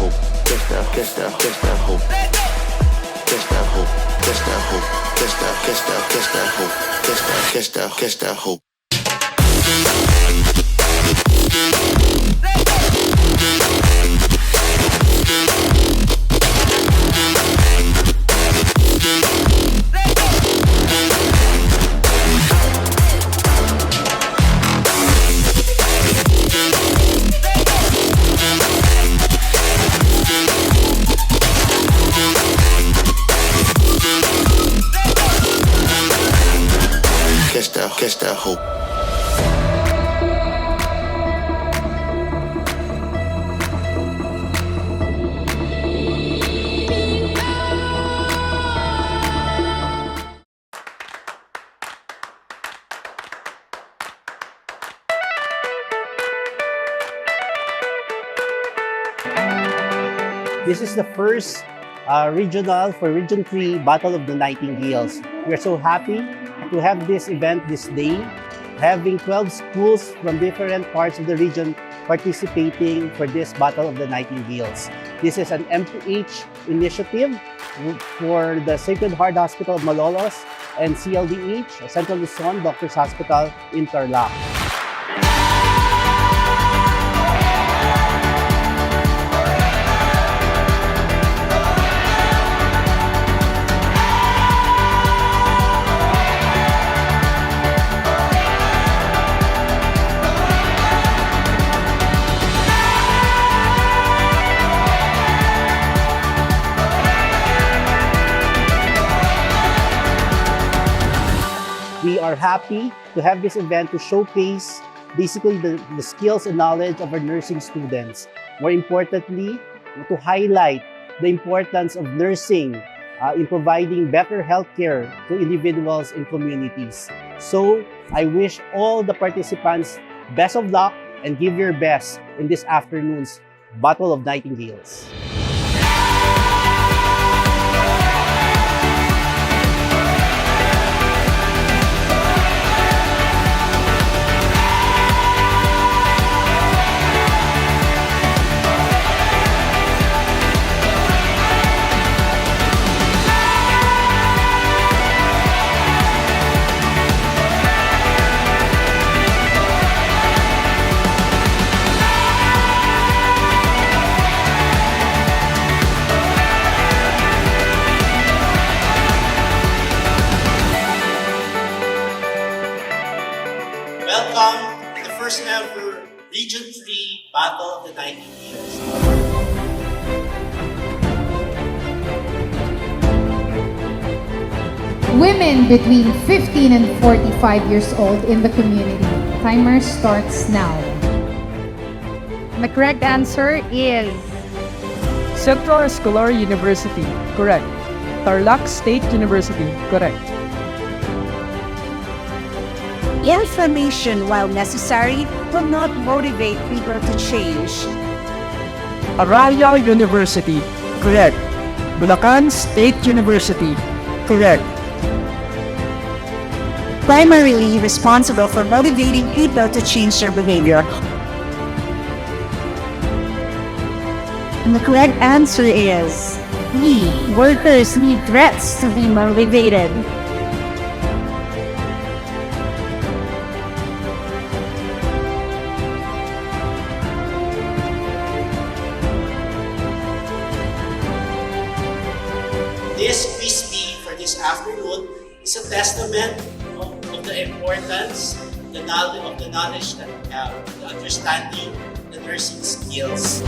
hope, just that hope, just that hope, just that hope, just that hope, just that hope, just that hope. Catch that hope. This is the first regional for Region 3 Battle of the Nightingales. We are so happy to have this event this day, having 12 schools from different parts of the region participating for this Battle of the Nightingales. This is an MPH initiative for the Sacred Heart Hospital of Malolos and CLDH, Central Luzon Doctors Hospital in Tarlac. We are happy to have this event to showcase basically the skills and knowledge of our nursing students. More importantly, to highlight the importance of nursing in providing better healthcare to individuals and communities. So I wish all the participants best of luck and give your best in this afternoon's Battle of Nightingales. Welcome to the first ever Region 3 Battle of the Nightingales. Women between 15 and 45 years old in the community. Timer starts now. The correct answer is Central Escolar University, correct. Tarlac State University, correct. information, while necessary, will not motivate people to change. Araya University, correct. Bulacan State University, correct. Primarily responsible for motivating people to change their behavior. And the correct answer is B. Workers need threats to be motivated. This quiz bee for this afternoon is a testament of the importance, the knowledge that we have, the understanding, the nursing skills.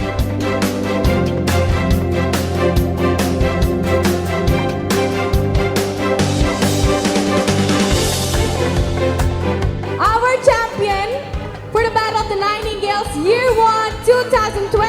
Our champion for the Battle of the Nightingales Year 1 2020